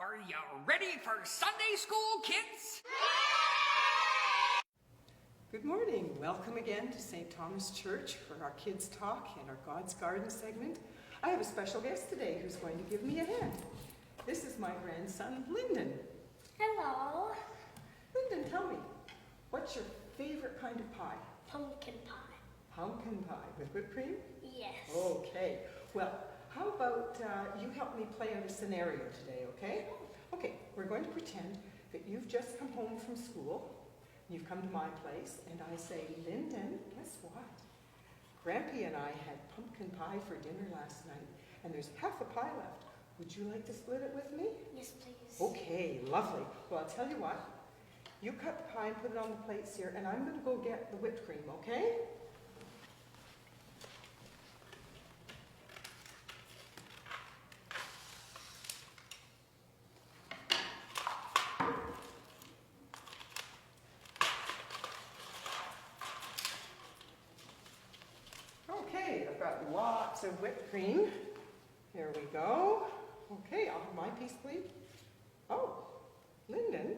Are you ready for Sunday school, kids? Good morning. Welcome again to St. Thomas Church for our Kids Talk and our God's Garden segment. I have a special guest today who's going to give me a hand. This is my grandson, Lyndon. Hello. Lyndon, tell me, what's your favorite kind of pie? Pumpkin pie. Pumpkin pie with whipped cream? Yes. Okay. Well, how about you help me play out a scenario today, okay? Okay, we're going to pretend that you've just come home from school. You've come to my place, and I say, Lyndon, guess what? Grampy and I had pumpkin pie for dinner last night, and there's half a pie left. Would you like to split it with me? Yes, please. Okay, lovely. Well, I'll tell you what. You cut the pie and put it on the plates here, and I'm going to go get the whipped cream, okay? Okay, I've got lots of whipped cream. There we go. Okay, I'll have my piece, please. Oh, Lyndon,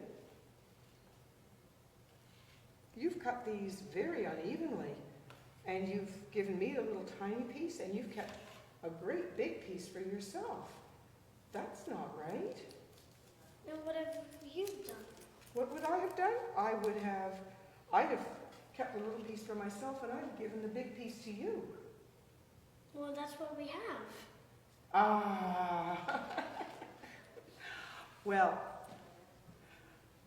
you've cut these very unevenly, and you've given me a little tiny piece, and you've kept a great big piece for yourself. That's not right. Now, what have you done? What would I have done? I'd have kept a little piece for myself, and I'd have given the big piece to you. Well, that's what we have. Ah. Well,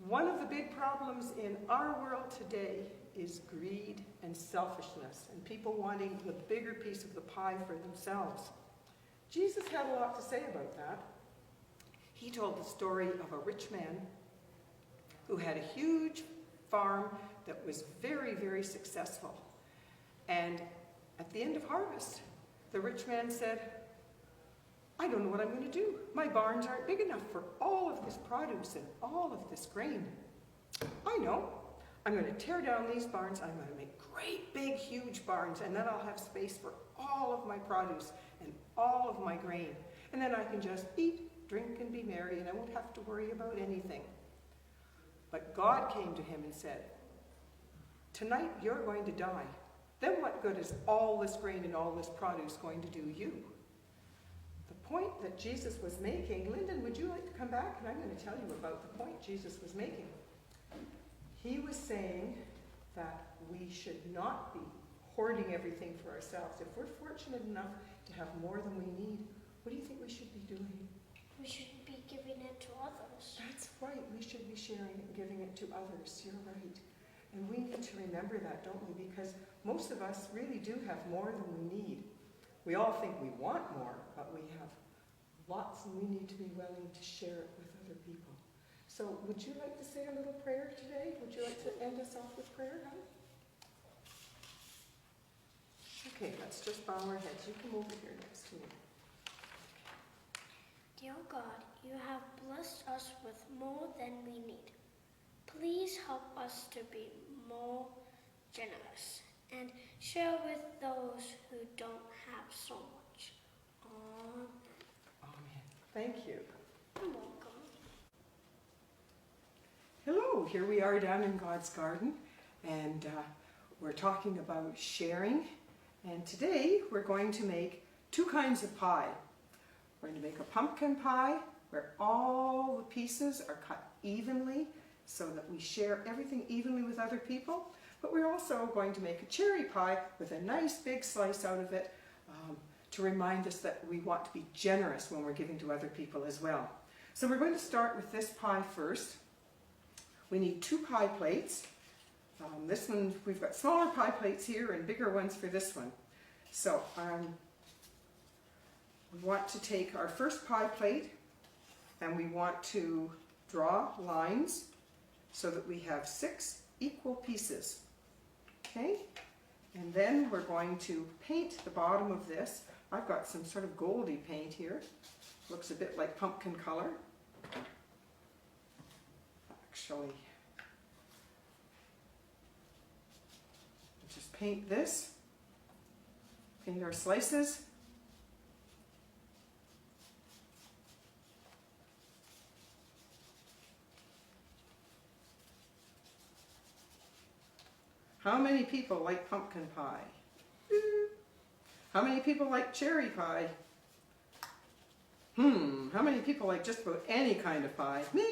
one of the big problems in our world today is greed and selfishness, and people wanting the bigger piece of the pie for themselves. Jesus had a lot to say about that. He told the story of a rich man who had a huge farm that was very, very successful. And at the end of harvest, the rich man said, I don't know what I'm going to do. My barns aren't big enough for all of this produce and all of this grain. I know. I'm going to tear down these barns. I'm going to make great, big, huge barns, and then I'll have space for all of my produce and all of my grain. And then I can just eat, drink, and be merry, and I won't have to worry about anything. But God came to him and said, tonight you're going to die. Then what good is all this grain and all this produce going to do you? The point that Jesus was making, Lyndon, would you like to come back? And I'm going to tell you about the point Jesus was making. He was saying that we should not be hoarding everything for ourselves. If we're fortunate enough to have more than we need, what do you think we should be doing? We should be giving it to others. That's right. We should be sharing it and giving it to others. You're right. And we need to remember that, don't we? Because most of us really do have more than we need. We all think we want more, but we have lots, and we need to be willing to share it with other people. So would you like to say a little prayer today? Would you like to end us off with prayer, honey? Okay, let's just bow our heads. You come over here next to me. Dear God, you have blessed us with more than we need. Please help us to be more generous and share with those who don't have so much. Amen. Amen. Thank you. You're welcome. Hello, here we are down in God's Garden, and we're talking about sharing. And today we're going to make two kinds of pie. We're going to make a pumpkin pie where all the pieces are cut evenly so that we share everything evenly with other people. But we're also going to make a cherry pie with a nice big slice out of it to remind us that we want to be generous when we're giving to other people as well. So we're going to start with this pie first. We need 2 pie plates. This one, we've got smaller pie plates here and bigger ones for this one. So we want to take our first pie plate and we want to draw lines so that we have 6 equal pieces. Okay? And then we're going to paint the bottom of this. I've got some sort of goldy paint here. Looks a bit like pumpkin color. Actually, just paint this. Paint our slices. How many people like pumpkin pie? How many people like cherry pie? How many people like just about any kind of pie? Me!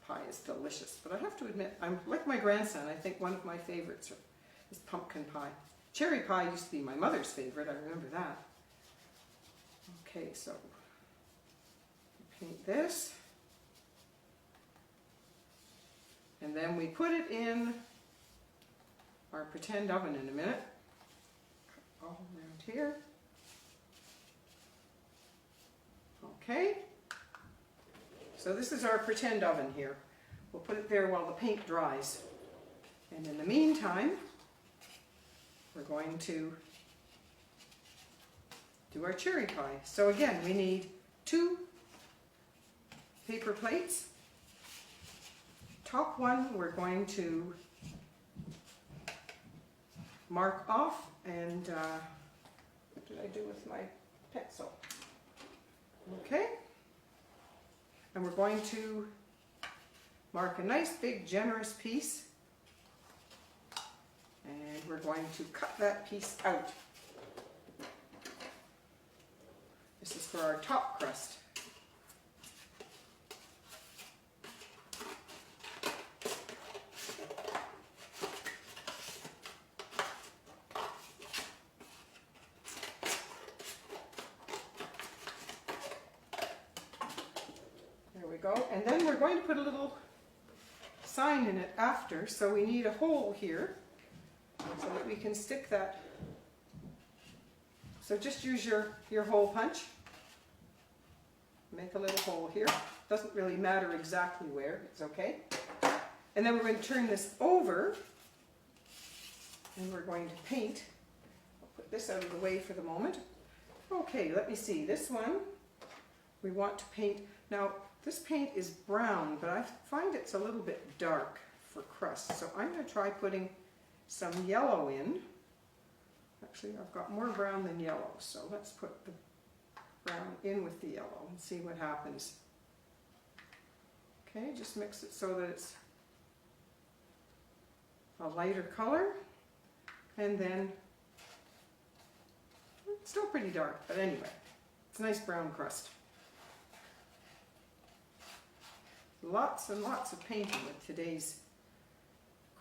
Pie is delicious, but I have to admit, I'm like my grandson. I think one of my favorites is pumpkin pie. Cherry pie used to be my mother's favorite, I remember that. Okay, so paint this. And then we put it in our pretend oven in a minute. All around here. Okay. So this is our pretend oven here. We'll put it there while the paint dries. And in the meantime, we're going to do our cherry pie. So again, we need 2 paper plates. Top one we're going to mark off, and what did I do with my pencil? Okay. And we're going to mark a nice big generous piece, and we're going to cut that piece out. This is for our top crust. Go. And then we're going to put a little sign in it after, so we need a hole here so that we can stick that. So just use your hole punch. Make a little hole here. Doesn't really matter exactly where, it's okay. And then we're going to turn this over and we're going to paint. I'll put this out of the way for the moment. Okay, let me see. This one we want to paint. Now, this paint is brown, but I find it's a little bit dark for crust. So I'm going to try putting some yellow in. Actually, I've got more brown than yellow, so let's put the brown in with the yellow and see what happens. Okay, just mix it so that it's a lighter color. And then, it's still pretty dark, but anyway, it's a nice brown crust. Lots and lots of painting with today's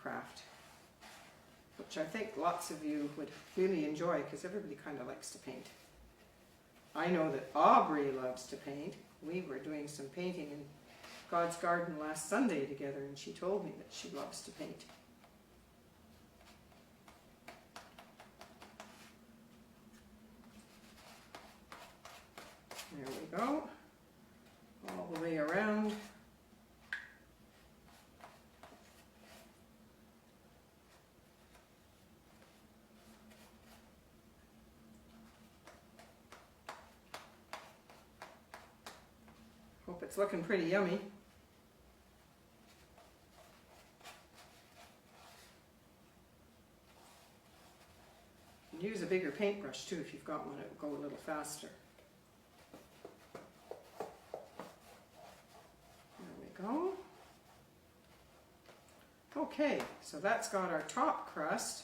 craft, which I think lots of you would really enjoy because everybody kind of likes to paint. I know that Aubrey loves to paint. We were doing some painting in God's Garden last Sunday together, and she told me that she loves to paint. There we go, all the way around. Hope it's looking pretty yummy. Use a bigger paintbrush too if you've got one, it'll go a little faster. There we go. Okay, so that's got our top crust,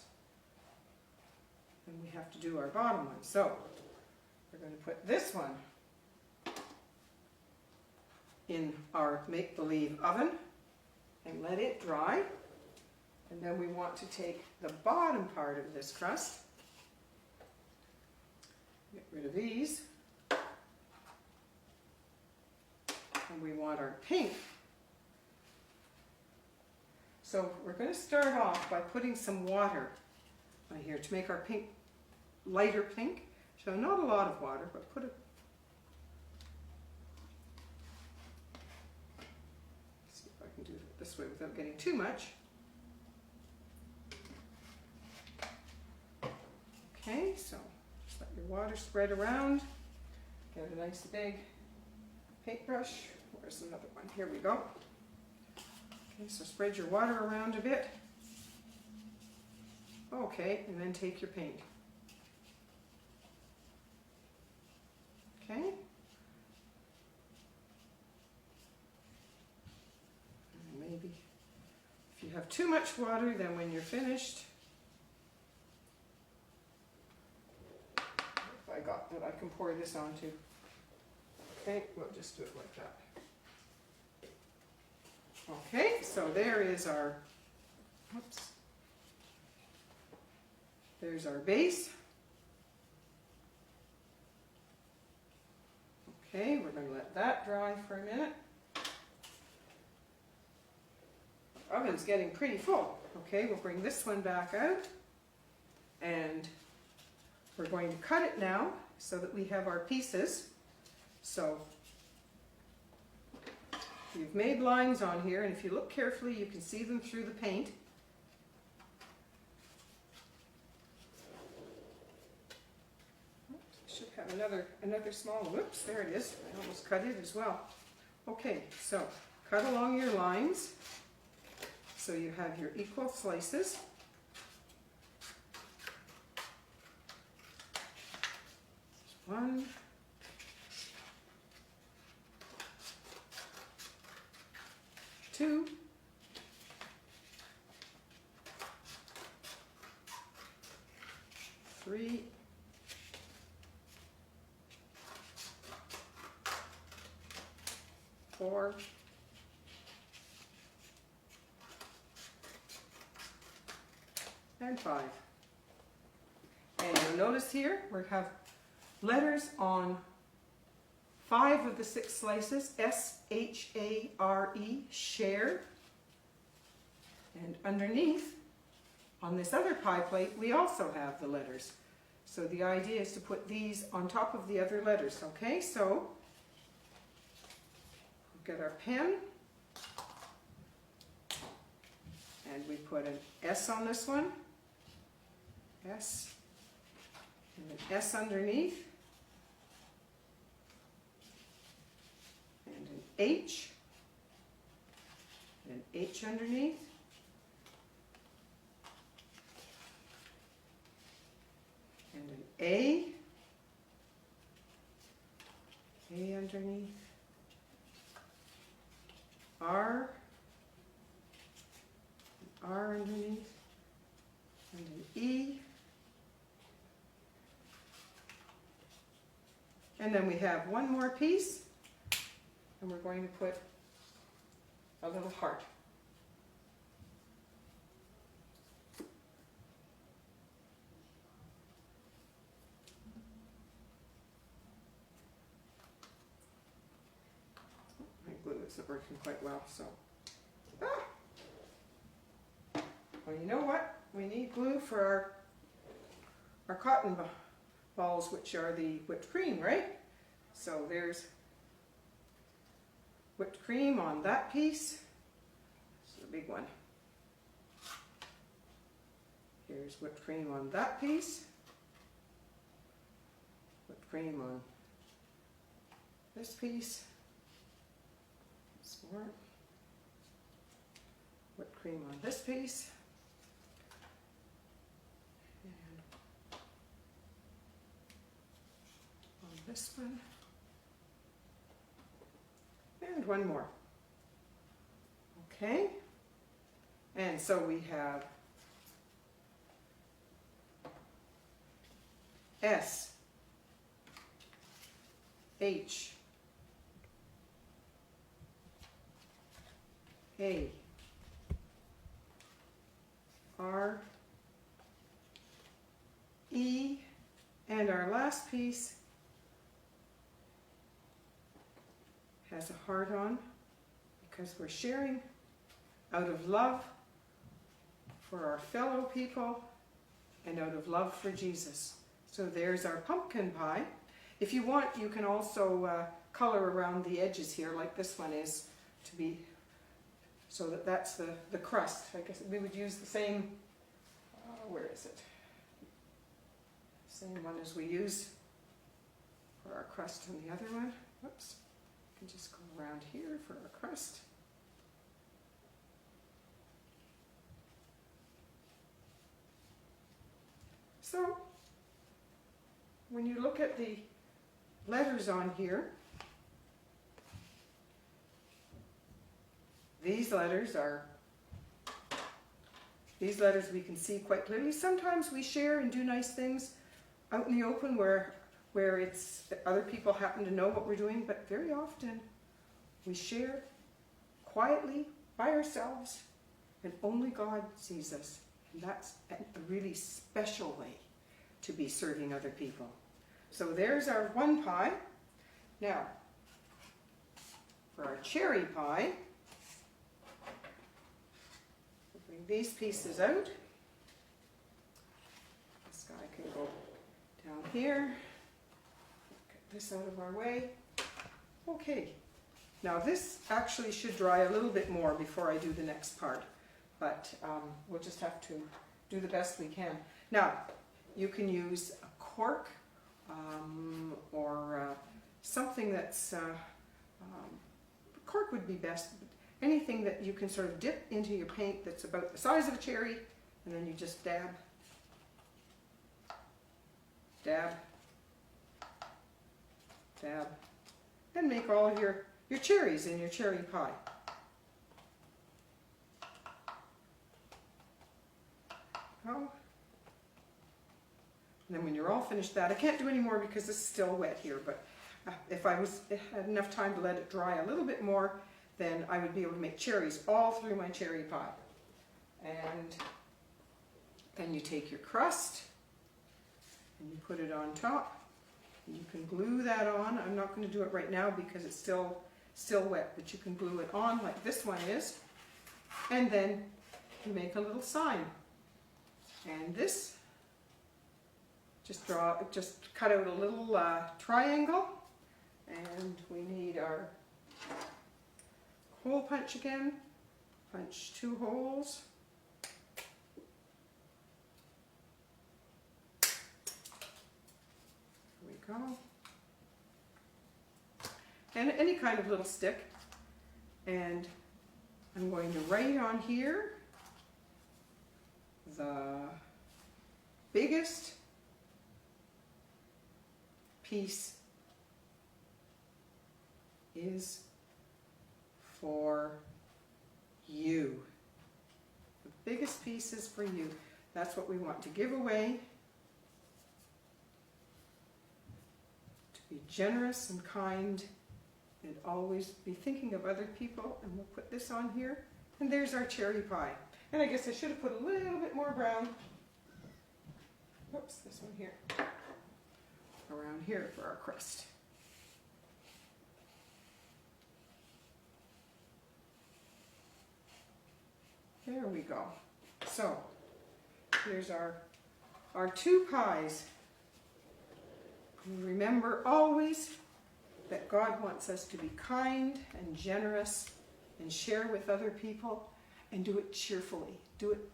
and we have to do our bottom one. So we're going to put this one in our make-believe oven and let it dry. And then we want to take the bottom part of this crust, get rid of these, and we want our pink. So we're going to start off by putting some water on here to make our pink lighter pink. So not a lot of water, but put a do it this way without getting too much. Okay, so just let your water spread around. Get a nice big paintbrush. Where's another one? Here we go. Okay, so spread your water around a bit. Okay, and then take your paint. Okay. Maybe if you have have too much water, then when you're finished, if I got that I can pour this onto. Okay, we'll just do it like that. Okay, so there is our, whoops, there's our base. Okay, we're going to let that dry for a minute. Our oven's getting pretty full. Okay, we'll bring this one back out and we're going to cut it now so that we have our pieces. So you've made lines on here, and if you look carefully you can see them through the paint. Should have another small, whoops, there it is. I almost cut it as well. Okay, so cut along your lines so you have your equal slices. One, two, three, four, and five. And you'll notice here we have letters on 5 of the 6 slices, S-H-A-R-E, share. And underneath, on this other pie plate, we also have the letters. So the idea is to put these on top of the other letters, okay? So, we'll get our pen, and we put an S on this one, S, and an S underneath, and an H, and an H underneath, and an A underneath, R underneath, and an E, and then we have one more piece, and we're going to put a little heart. My glue isn't working quite well, so. Well, you know what? We need glue for our cotton balls, which are the whipped cream, right? So there's whipped cream on that piece. This is a big one. Here's whipped cream on that piece. Whipped cream on this piece. Some more. Whipped cream on this piece. And on this one. And one more. Okay. And so we have S, H, A, R, E, and our last piece has a heart on because we're sharing out of love for our fellow people and out of love for Jesus. So there's our pumpkin pie. If you want, you can also color around the edges here like this one is, to be so that that's the crust. I guess we would use the same, where is it? Same one as we use for our crust on the other one. Whoops. We can just go around here for our crust. So, when you look at the letters on here, these letters are These letters we can see quite clearly. Sometimes we share and do nice things out in the open where it's other people happen to know what we're doing, but very often we share quietly by ourselves, and only God sees us. And that's a really special way to be serving other people. So there's our one pie. Now, for our cherry pie, we'll bring these pieces out. This guy can go down here. Get this out of our way. Okay. Now this actually should dry a little bit more before I do the next part, but we'll just have to do the best we can. Now, you can use a cork or something that's, cork would be best, anything that you can sort of dip into your paint that's about the size of a cherry, and then you just dab, dab, dab, and make all of your cherries in your cherry pie. Oh. And then when you're all finished that, I can't do any more because it's still wet here, but if I had enough time to let it dry a little bit more, then I would be able to make cherries all through my cherry pie. And then you take your crust and you put it on top. And you can glue that on. I'm not going to do it right now because it's still wet, but you can glue it on like this one is. And then you make a little sign. And this, just cut out a little triangle, and we need our hole punch again. Punch 2 holes. There we go. And any kind of little stick. And I'm going to write on here the biggest piece is for you. The biggest piece is for you. That's what we want to give away. To be generous and kind and always be thinking of other people. And we'll put this on here. And there's our cherry pie. And I guess I should have put a little bit more brown. Oops, this one here. Around here for our crust. There we go. So, here's our 2 pies. And remember always that God wants us to be kind and generous and share with other people, and do it cheerfully. Do it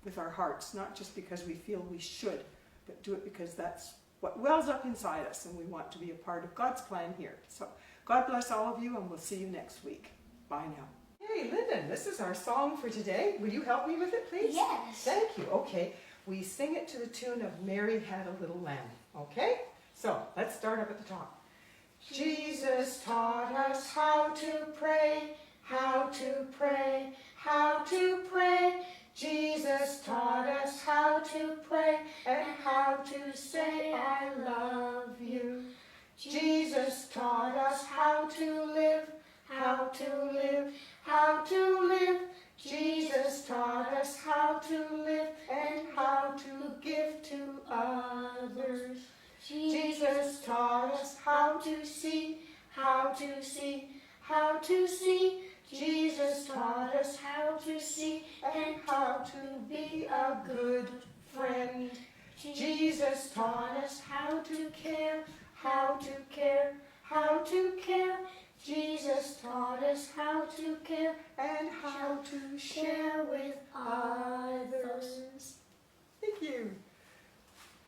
with our hearts, not just because we feel we should, but do it because that's what wells up inside us, and we want to be a part of God's plan here. So God bless all of you, and we'll see you next week. Bye now. Hey, Lyndon, this is our song for today. Will you help me with it, please? Yes. Thank you. Okay, we sing it to the tune of Mary Had a Little Lamb. Okay? So, let's start up at the top. Jesus taught us how to pray, how to pray, how to pray. Jesus taught us how to pray and how to say I love you. Jesus taught us how to live, how to live, how to live. Jesus taught us how to live and how to give to others. Jesus taught us how to see, how to see, how to see. Jesus taught us how to see and how to be a good friend. Jesus taught us how to care, how to care, how to care. Jesus taught us how to care and how to share.